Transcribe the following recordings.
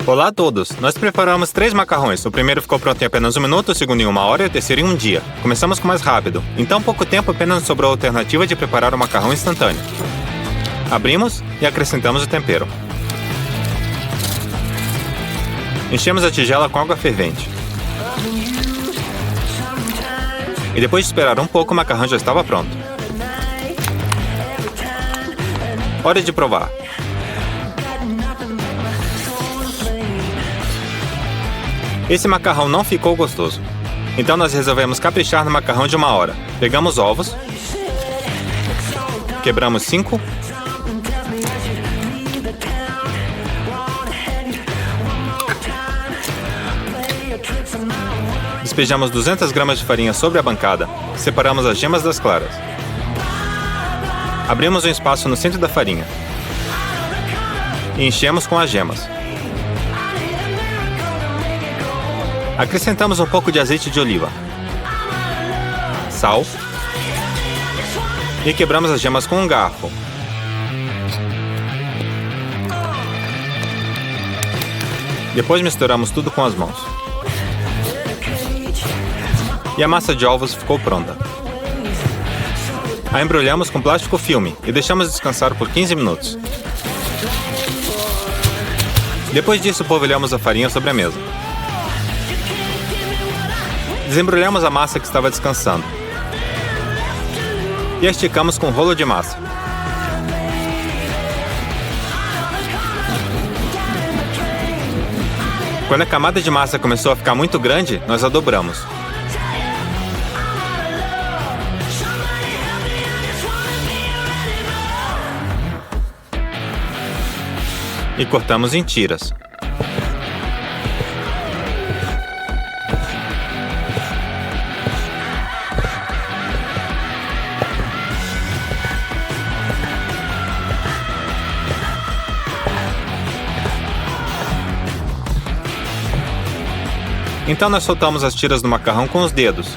Olá a todos! Nós preparamos 3 macarrões. O primeiro ficou pronto em apenas 1 minuto, o segundo em 1 hora e o terceiro em 1 dia. Começamos com o mais rápido. Em tão pouco tempo, apenas nos sobrou a alternativa de preparar o macarrão instantâneo. Abrimos e acrescentamos o tempero. Enchemos a tigela com água fervente. E depois de esperar um pouco, o macarrão já estava pronto. Hora de provar. Esse macarrão não ficou gostoso. Então nós resolvemos caprichar no macarrão de 1 hora. Pegamos ovos. Quebramos 5. Despejamos 200 gramas de farinha sobre a bancada. Separamos as gemas das claras. Abrimos um espaço no centro da farinha. E enchemos com as gemas. Acrescentamos um pouco de azeite de oliva, sal e quebramos as gemas com um garfo. Depois misturamos tudo com as mãos. E a massa de ovos ficou pronta. A embrulhamos com plástico filme e deixamos descansar por 15 minutos. Depois disso, polvilhamos a farinha sobre a mesa. Desembrulhamos a massa que estava descansando e a esticamos com um rolo de massa. Quando a camada de massa começou a ficar muito grande, nós a dobramos. E cortamos em tiras. Então nós soltamos as tiras do macarrão com os dedos.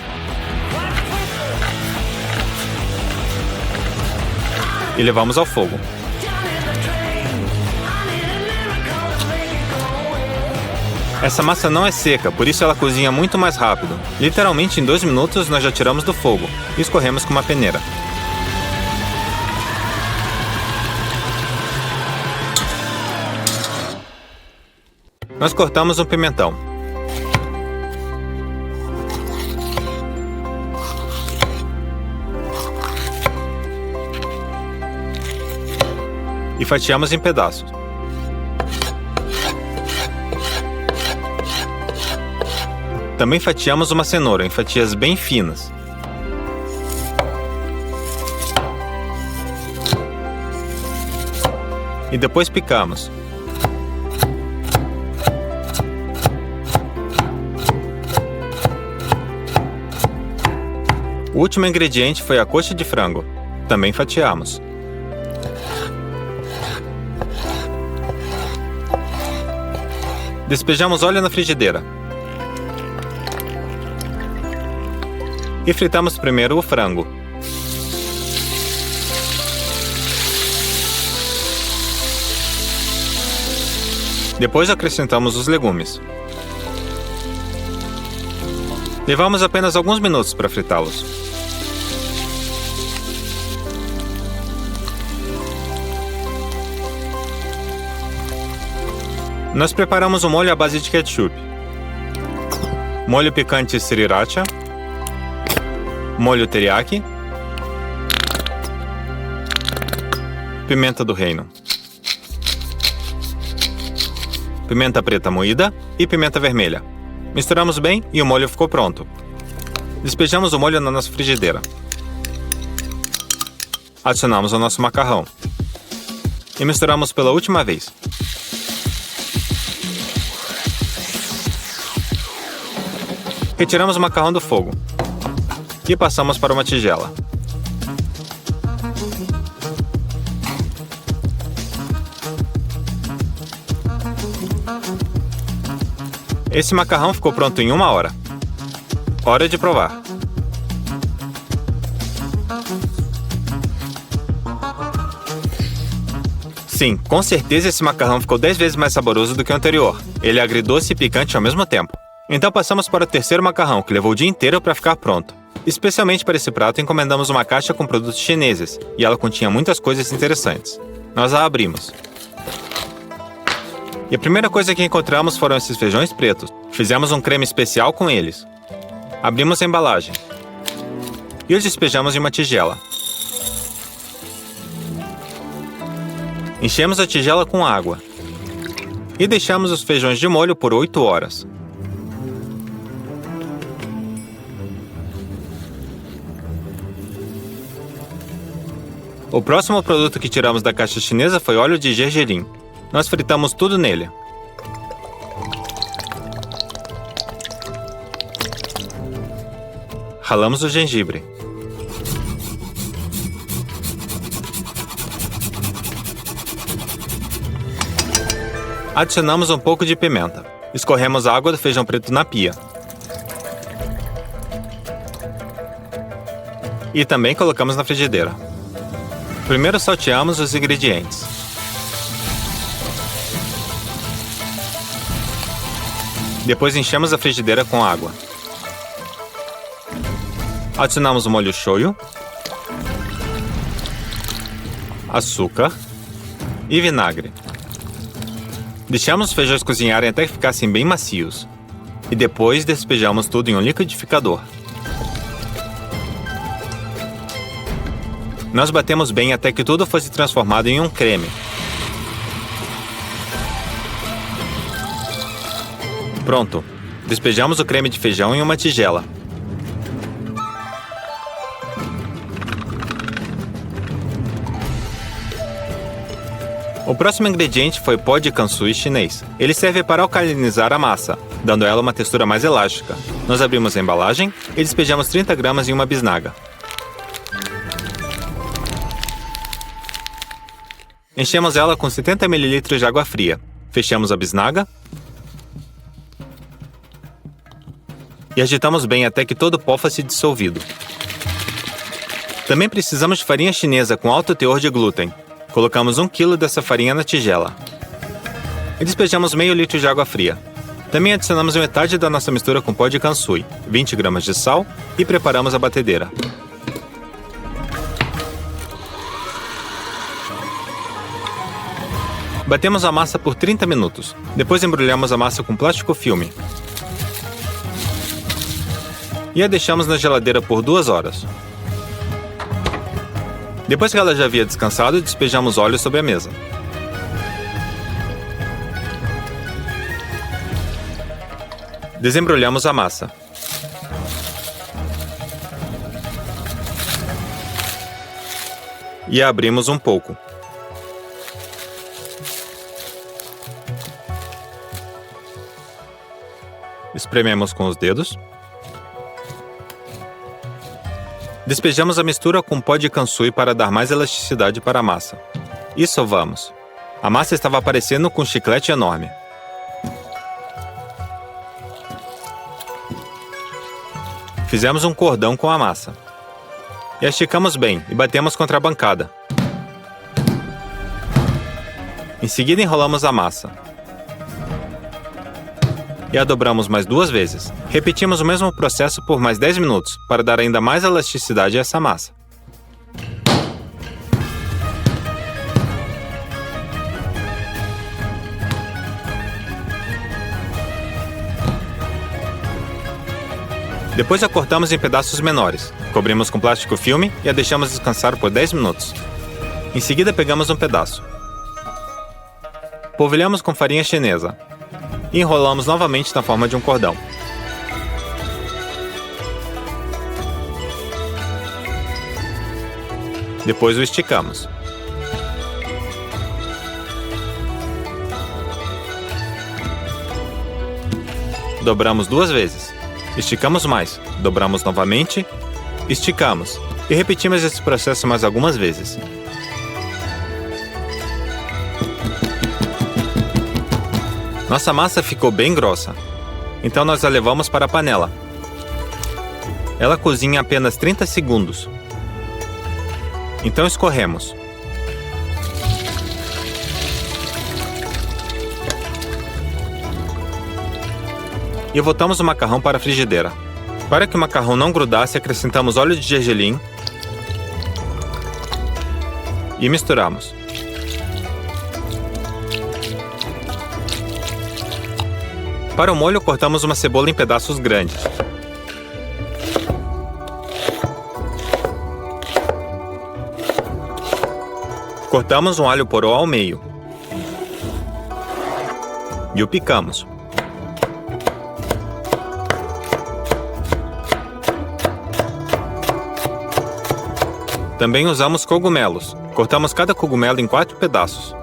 E levamos ao fogo. Essa massa não é seca, por isso ela cozinha muito mais rápido. Literalmente em 2 minutos nós já tiramos do fogo e escorremos com uma peneira. Nós cortamos um pimentão. E fatiamos em pedaços. Também fatiamos uma cenoura em fatias bem finas. E depois picamos. O último ingrediente foi a coxa de frango. Também fatiamos. Despejamos óleo na frigideira. E fritamos primeiro o frango. Depois acrescentamos os legumes. Levamos apenas alguns minutos para fritá-los. Nós preparamos um molho à base de ketchup, molho picante sriracha, molho teriyaki, pimenta do reino, pimenta preta moída e pimenta vermelha. Misturamos bem e o molho ficou pronto. Despejamos o molho na nossa frigideira. Adicionamos o nosso macarrão e misturamos pela última vez. Retiramos o macarrão do fogo e passamos para uma tigela. Esse macarrão ficou pronto em 1 hora. Hora de provar. Sim, com certeza esse macarrão ficou 10 vezes mais saboroso do que o anterior. Ele é agridoce e picante ao mesmo tempo. Então passamos para o terceiro macarrão, que levou o dia inteiro para ficar pronto. Especialmente para esse prato, encomendamos uma caixa com produtos chineses, e ela continha muitas coisas interessantes. Nós a abrimos. E a primeira coisa que encontramos foram esses feijões pretos. Fizemos um creme especial com eles. Abrimos a embalagem. E os despejamos em uma tigela. Enchemos a tigela com água. E deixamos os feijões de molho por 8 horas. O próximo produto que tiramos da caixa chinesa foi óleo de gergelim. Nós fritamos tudo nele. Ralamos o gengibre. Adicionamos um pouco de pimenta. Escorremos a água do feijão preto na pia. E também colocamos na frigideira. Primeiro salteamos os ingredientes. Depois enchemos a frigideira com água. Adicionamos o molho shoyu, açúcar e vinagre. Deixamos os feijões cozinharem até que ficassem bem macios. E depois despejamos tudo em um liquidificador. Nós batemos bem até que tudo fosse transformado em um creme. Pronto. Despejamos o creme de feijão em uma tigela. O próximo ingrediente foi pó de kansui chinês. Ele serve para alcalinizar a massa, dando a ela uma textura mais elástica. Nós abrimos a embalagem e despejamos 30 gramas em uma bisnaga. Enchemos ela com 70 ml de água fria. Fechamos a bisnaga e agitamos bem até que todo o pó fosse dissolvido. Também precisamos de farinha chinesa com alto teor de glúten. Colocamos 1 kg dessa farinha na tigela. E despejamos meio litro de água fria. Também adicionamos metade da nossa mistura com pó de kansui, 20 gramas de sal e preparamos a batedeira. Batemos a massa por 30 minutos. Depois embrulhamos a massa com plástico filme. E a deixamos na geladeira por 2 horas. Depois que ela já havia descansado, despejamos óleo sobre a mesa. Desembrulhamos a massa. E a abrimos um pouco. Esprememos com os dedos. Despejamos a mistura com pó de kansui para dar mais elasticidade para a massa. E sovamos. A massa estava aparecendo com um chiclete enorme. Fizemos um cordão com a massa. E a esticamos bem e batemos contra a bancada. Em seguida enrolamos a massa. E a dobramos mais 2 vezes. Repetimos o mesmo processo por mais 10 minutos, para dar ainda mais elasticidade a essa massa. Depois a cortamos em pedaços menores. Cobrimos com plástico filme e a deixamos descansar por 10 minutos. Em seguida pegamos um pedaço. Polvilhamos com farinha chinesa. E enrolamos novamente na forma de um cordão. Depois o esticamos. Dobramos 2 vezes. Esticamos mais. Dobramos novamente. Esticamos. E repetimos esse processo mais algumas vezes. Nossa massa ficou bem grossa. Então nós a levamos para a panela. Ela cozinha apenas 30 segundos. Então escorremos. e voltamos o macarrão para a frigideira. Para que o macarrão não grudasse, acrescentamos óleo de gergelim e misturamos. Para o molho, cortamos uma cebola em pedaços grandes. Cortamos um alho poró ao meio e o picamos. Também usamos cogumelos. Cortamos cada cogumelo em 4 pedaços.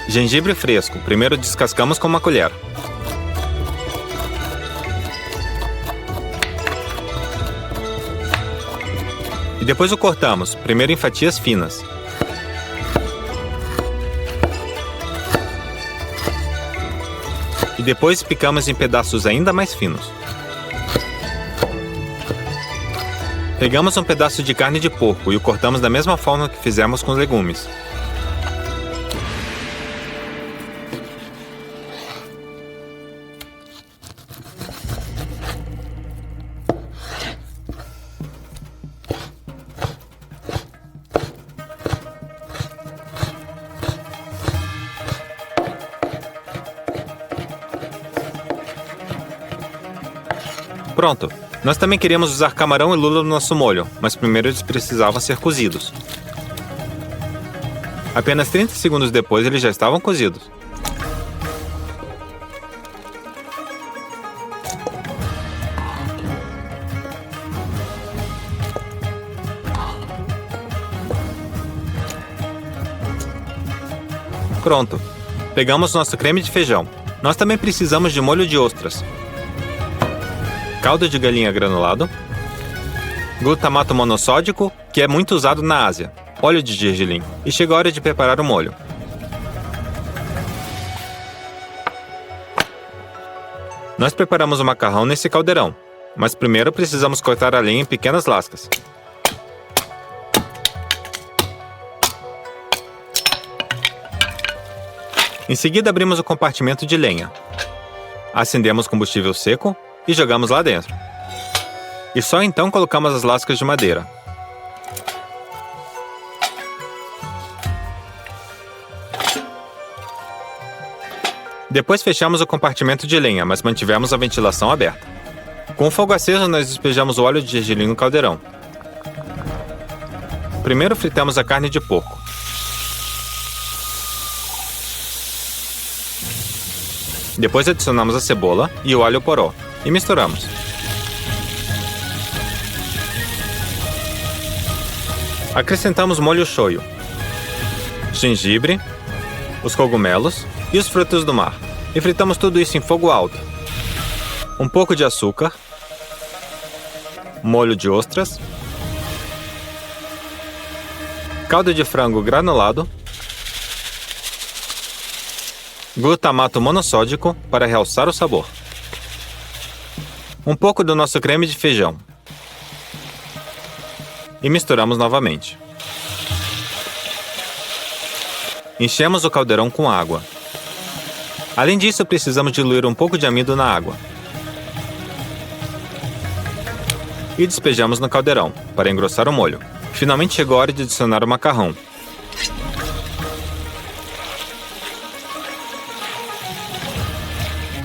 Gengibre fresco. Primeiro descascamos com uma colher. E depois o cortamos, primeiro em fatias finas. E depois picamos em pedaços ainda mais finos. Pegamos um pedaço de carne de porco e o cortamos da mesma forma que fizemos com os legumes. Pronto! Nós também queríamos usar camarão e lula no nosso molho, mas primeiro eles precisavam ser cozidos. Apenas 30 segundos depois eles já estavam cozidos. Pronto! Pegamos nosso creme de feijão. Nós também precisamos de molho de ostras, caldo de galinha granulado, glutamato monossódico, que é muito usado na Ásia, óleo de gergelim, e chegou a hora de preparar o molho. Nós preparamos o macarrão nesse caldeirão, mas primeiro precisamos cortar a lenha em pequenas lascas. Em seguida abrimos o compartimento de lenha. Acendemos combustível seco e jogamos lá dentro. E só então colocamos as lascas de madeira. Depois fechamos o compartimento de lenha, mas mantivemos a ventilação aberta. Com o fogo aceso, nós despejamos o óleo de gergelim no caldeirão. Primeiro fritamos a carne de porco. Depois adicionamos a cebola e o alho poró e misturamos. Acrescentamos molho shoyu, gengibre, os cogumelos e os frutos do mar. E fritamos tudo isso em fogo alto. Um pouco de açúcar, molho de ostras, caldo de frango granulado, glutamato monossódico para realçar o sabor, um pouco do nosso creme de feijão e misturamos novamente. Enchemos o caldeirão com água. Além disso, precisamos diluir um pouco de amido na água. E despejamos no caldeirão, para engrossar o molho. Finalmente chegou a hora de adicionar o macarrão.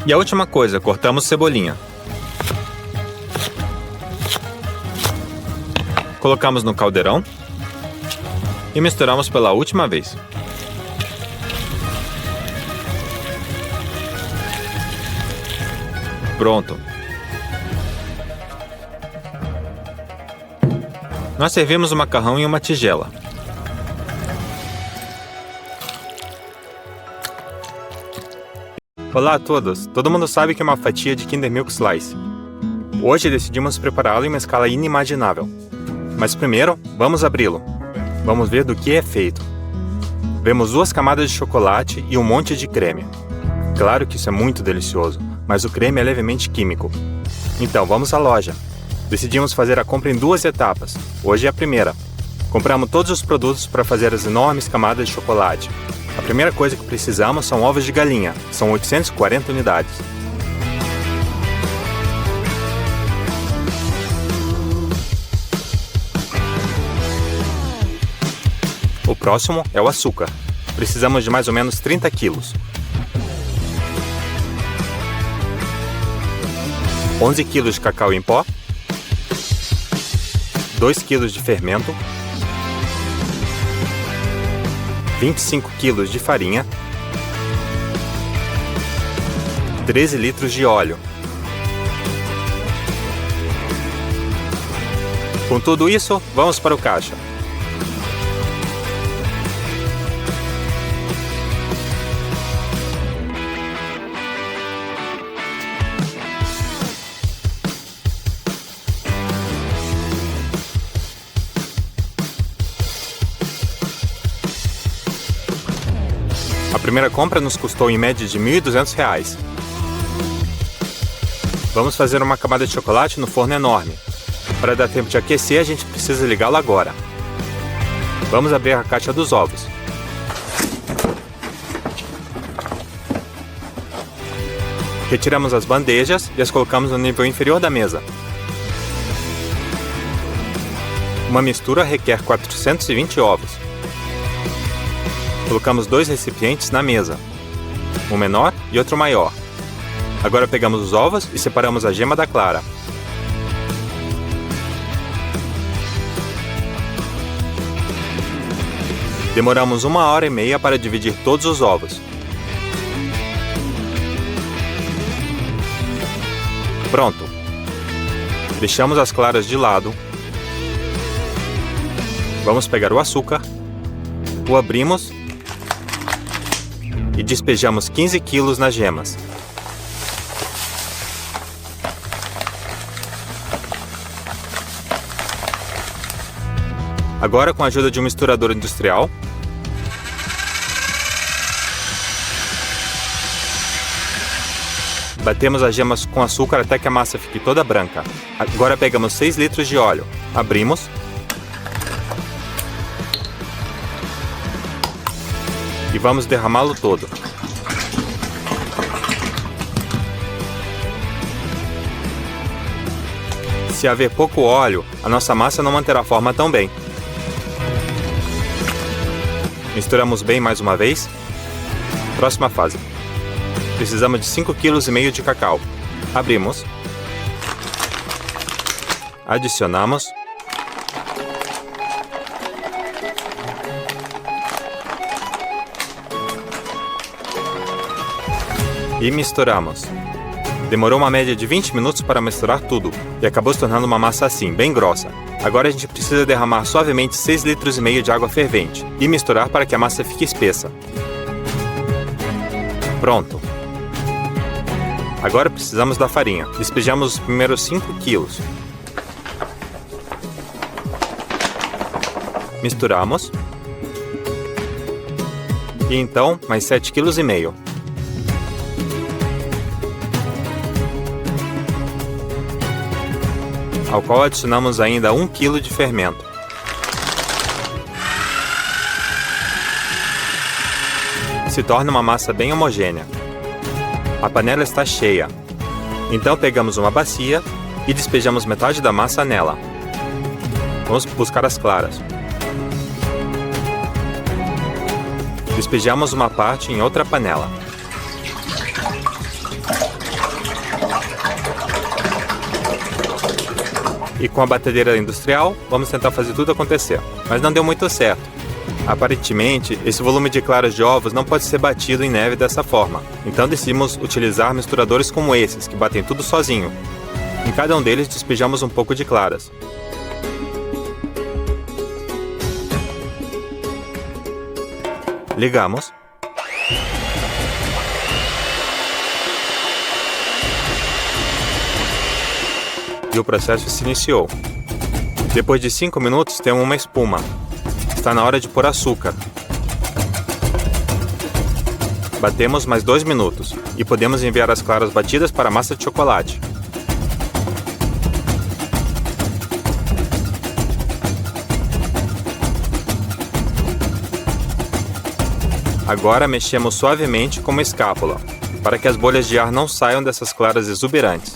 E a última coisa, cortamos cebolinha. Colocamos no caldeirão e misturamos pela última vez. Pronto! Nós servimos o macarrão em uma tigela. Olá a todos! Todo mundo sabe que é uma fatia de Kinder Milk Slice. Hoje decidimos prepará-lo em uma escala inimaginável. Mas primeiro, vamos abri-lo. Vamos ver do que é feito. Vemos 2 camadas de chocolate e um monte de creme. Claro que isso é muito delicioso, mas o creme é levemente químico. Então vamos à loja. Decidimos fazer a compra em 2 etapas. Hoje é a primeira. Compramos todos os produtos para fazer as enormes camadas de chocolate. A primeira coisa que precisamos são ovos de galinha. São 840 unidades. O próximo é o açúcar. Precisamos de mais ou menos 30 quilos. 11 quilos de cacau em pó. 2 quilos de fermento. 25 quilos de farinha. 13 litros de óleo. Com tudo isso, vamos para o caixa. A primeira compra nos custou em média de R$ 1.200. Vamos fazer uma camada de chocolate no forno enorme. Para dar tempo de aquecer, a gente precisa ligá-lo agora. Vamos abrir a caixa dos ovos. Retiramos as bandejas e as colocamos no nível inferior da mesa. Uma mistura requer 420 ovos. Colocamos 2 recipientes na mesa, um menor e outro maior. Agora pegamos os ovos e separamos a gema da clara. Demoramos 1h30 para dividir todos os ovos. Pronto! Deixamos as claras de lado. Vamos pegar o açúcar, o abrimos e despejamos 15 quilos nas gemas. Agora, com a ajuda de um misturador industrial, batemos as gemas com açúcar até que a massa fique toda branca. Agora pegamos 6 litros de óleo, abrimos e vamos derramá-lo todo. Se haver pouco óleo, a nossa massa não manterá a forma tão bem. Misturamos bem mais uma vez. Próxima fase. Precisamos de 5,5 kg de cacau. Abrimos. Adicionamos. E misturamos. Demorou uma média de 20 minutos para misturar tudo e acabou se tornando uma massa assim, bem grossa. Agora a gente precisa derramar suavemente 6,5 litros de água fervente e misturar para que a massa fique espessa. Pronto! Agora precisamos da farinha. Despejamos os primeiros 5 quilos. Misturamos. E então mais 7,5 kg. Ao qual adicionamos ainda 1 kg de fermento. Se torna uma massa bem homogênea. A panela está cheia. Então pegamos uma bacia e despejamos metade da massa nela. Vamos buscar as claras. Despejamos uma parte em outra panela. E com a batedeira industrial, vamos tentar fazer tudo acontecer. Mas não deu muito certo. Aparentemente, esse volume de claras de ovos não pode ser batido em neve dessa forma. Então decidimos utilizar misturadores como esses, que batem tudo sozinho. Em cada um deles despejamos um pouco de claras. Ligamos. E o processo se iniciou. Depois de 5 minutos, temos uma espuma. Está na hora de pôr açúcar. Batemos mais 2 minutos e podemos enviar as claras batidas para a massa de chocolate. Agora mexemos suavemente com uma espátula, para que as bolhas de ar não saiam dessas claras exuberantes.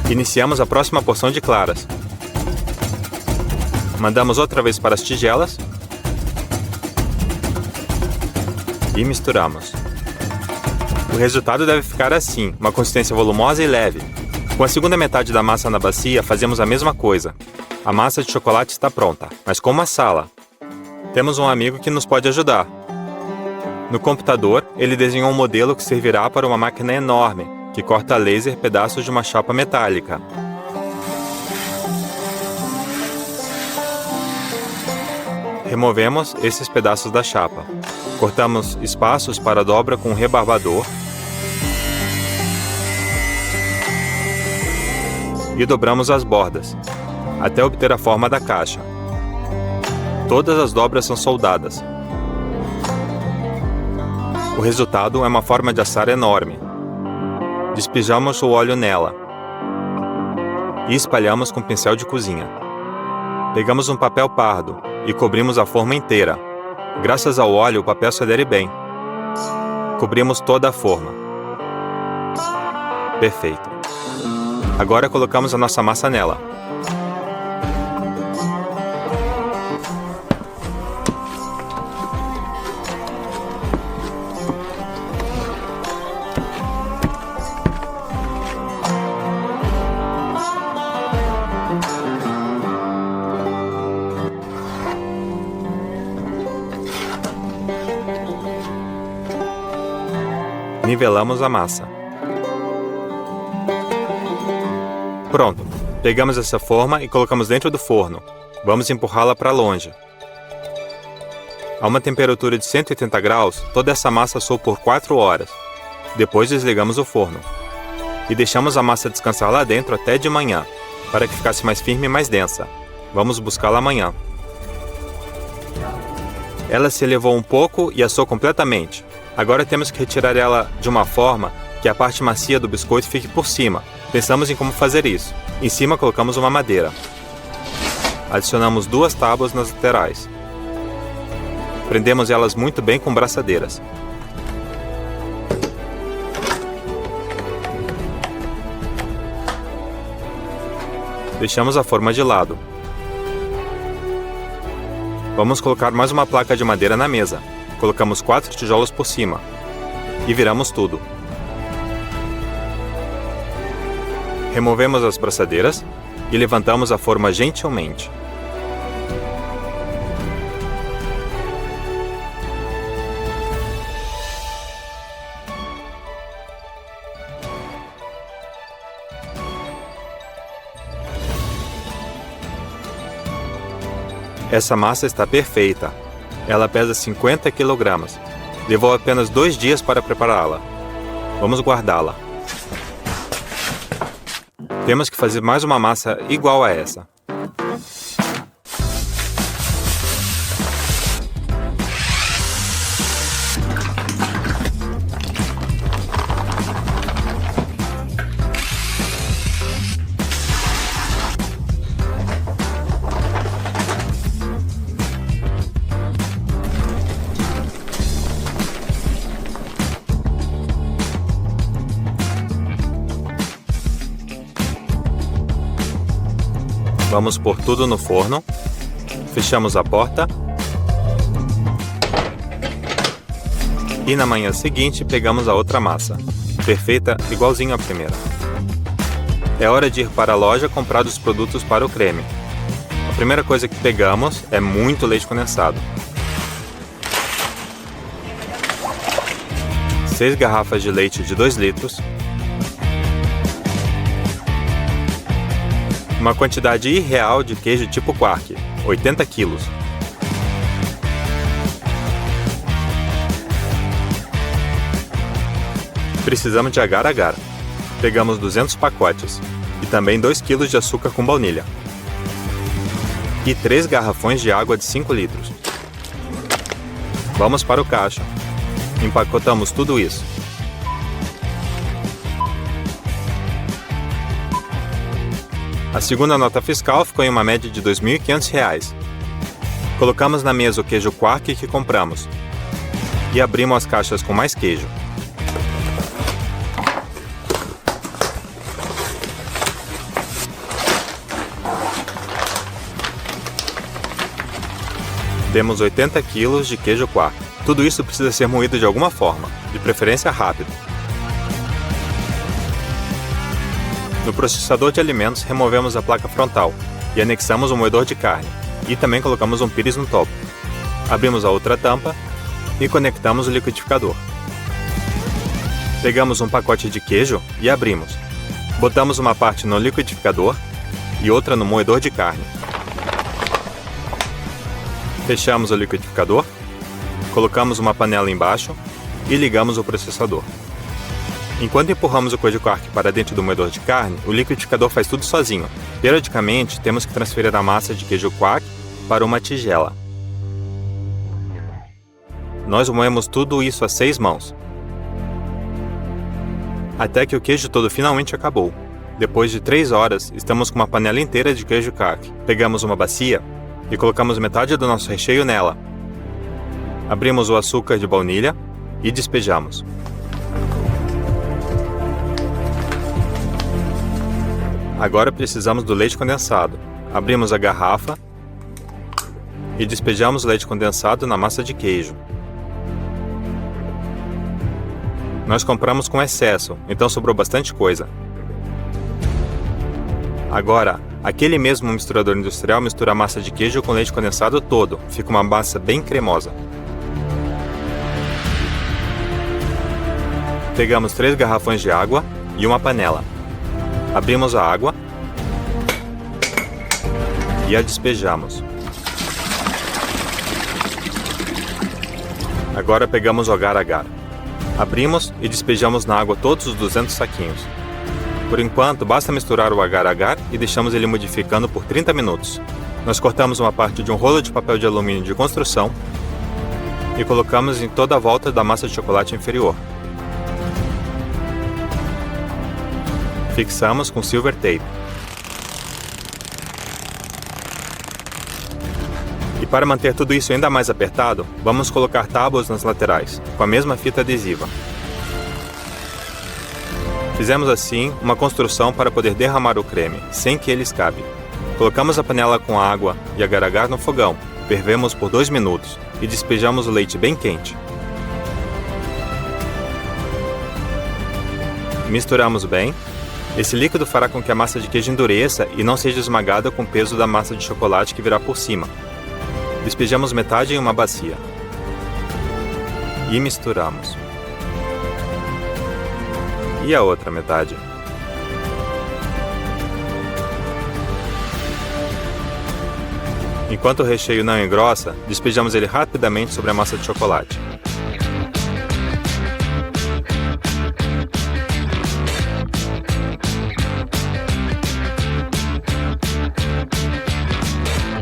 Iniciamos a próxima porção de claras. Mandamos outra vez para as tigelas e misturamos. O resultado deve ficar assim, uma consistência volumosa e leve. Com a segunda metade da massa na bacia, fazemos a mesma coisa. A massa de chocolate está pronta, mas com uma sala. Temos um amigo que nos pode ajudar. No computador, ele desenhou um modelo que servirá para uma máquina enorme, que corta a laser pedaços de uma chapa metálica. Removemos esses pedaços da chapa. Cortamos espaços para a dobra com um rebarbador e dobramos as bordas, até obter a forma da caixa. Todas as dobras são soldadas. O resultado é uma forma de assar enorme. Despejamos o óleo nela e espalhamos com pincel de cozinha. Pegamos um papel pardo e cobrimos a forma inteira. Graças ao óleo, o papel se adere bem. Cobrimos toda a forma. Perfeito. Agora colocamos a nossa massa nela. Nivelamos a massa. Pronto. Pegamos essa forma e colocamos dentro do forno. Vamos empurrá-la para longe. A uma temperatura de 180 graus, toda essa massa assou por 4 horas. Depois desligamos o forno. E deixamos a massa descansar lá dentro até de manhã, para que ficasse mais firme e mais densa. Vamos buscá-la amanhã. Ela se elevou um pouco e assou completamente. Agora temos que retirar ela de uma forma que a parte macia do biscoito fique por cima. Pensamos em como fazer isso. Em cima colocamos uma madeira. Adicionamos 2 tábuas nas laterais. Prendemos elas muito bem com braçadeiras. Deixamos a forma de lado. Vamos colocar mais uma placa de madeira na mesa. Colocamos 4 tijolos por cima. E viramos tudo. Removemos as braçadeiras e levantamos a forma gentilmente. Essa massa está perfeita. Ela pesa 50 kg. Levou apenas 2 dias para prepará-la. Vamos guardá-la. Temos que fazer mais uma massa igual a essa. Vamos pôr tudo no forno, fechamos a porta e na manhã seguinte pegamos a outra massa, perfeita igualzinho à primeira. É hora de ir para a loja comprar os produtos para o creme. A primeira coisa que pegamos é muito leite condensado. 6 garrafas de leite de 2 litros. Uma quantidade irreal de queijo tipo quark, 80 kg. Precisamos de agar-agar. Pegamos 200 pacotes e também 2 kg de açúcar com baunilha. E 3 garrafões de água de 5 litros. Vamos para o caixa. Empacotamos tudo isso. A segunda nota fiscal ficou em uma média de R$ 2.500. Colocamos na mesa o queijo Quark que compramos e abrimos as caixas com mais queijo. Temos 80 kg de queijo Quark. Tudo isso precisa ser moído de alguma forma, de preferência rápido. No processador de alimentos, removemos a placa frontal e anexamos um moedor de carne, e também colocamos um pires no topo. Abrimos a outra tampa e conectamos o liquidificador. Pegamos um pacote de queijo e abrimos. Botamos uma parte no liquidificador e outra no moedor de carne. Fechamos o liquidificador, colocamos uma panela embaixo e ligamos o processador. Enquanto empurramos o queijo Quark para dentro do moedor de carne, o liquidificador faz tudo sozinho. Periodicamente, temos que transferir a massa de queijo Quark para uma tigela. Nós moemos tudo isso a 6 mãos, até que o queijo todo finalmente acabou. Depois de 3 horas, estamos com uma panela inteira de queijo Quark. Pegamos uma bacia e colocamos metade do nosso recheio nela. Abrimos o açúcar de baunilha e despejamos. Agora precisamos do leite condensado. Abrimos a garrafa e despejamos o leite condensado na massa de queijo. Nós compramos com excesso, então sobrou bastante coisa. Agora, aquele mesmo misturador industrial mistura a massa de queijo com leite condensado todo. Fica uma massa bem cremosa. Pegamos 3 garrafões de água e uma panela. Abrimos a água e a despejamos. Agora pegamos o agar-agar. Abrimos e despejamos na água todos os 200 saquinhos. Por enquanto, basta misturar o agar-agar e deixamos ele modificando por 30 minutos. Nós cortamos uma parte de um rolo de papel de alumínio de construção e colocamos em toda a volta da massa de chocolate inferior. Fixamos com silver tape. E para manter tudo isso ainda mais apertado, vamos colocar tábuas nas laterais, com a mesma fita adesiva. Fizemos assim uma construção para poder derramar o creme, sem que ele escape. Colocamos a panela com água e agar-agar no fogão, fervemos por 2 minutos e despejamos o leite bem quente. Misturamos bem. Esse líquido fará com que a massa de queijo endureça e não seja esmagada com o peso da massa de chocolate que virá por cima. Despejamos metade em uma bacia. E misturamos. E a outra metade. Enquanto o recheio não engrossa, despejamos ele rapidamente sobre a massa de chocolate.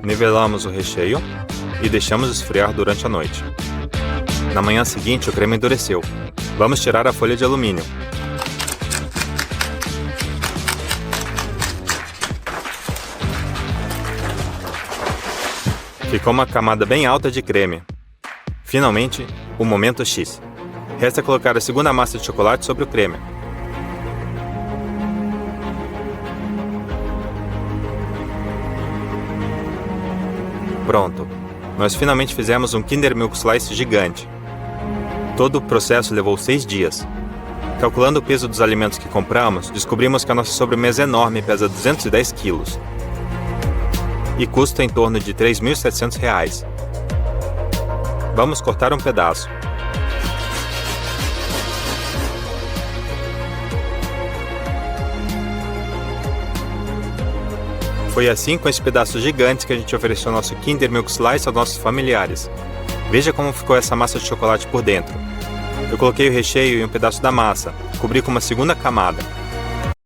Nivelamos o recheio e deixamos esfriar durante a noite. Na manhã seguinte, o creme endureceu. Vamos tirar a folha de alumínio. Ficou uma camada bem alta de creme. Finalmente, o momento X. Resta colocar a segunda massa de chocolate sobre o creme. Pronto! Nós finalmente fizemos um Kinder Milk Slice gigante. Todo o processo levou 6 dias. Calculando o peso dos alimentos que compramos, descobrimos que a nossa sobremesa enorme pesa 210 quilos e custa em torno de R$ 3.700. Vamos cortar um pedaço. Foi assim, com esse pedaço gigante, que a gente ofereceu nosso Kinder Milk Slice aos nossos familiares. Veja como ficou essa massa de chocolate por dentro. Eu coloquei o recheio em um pedaço da massa, cobri com uma segunda camada.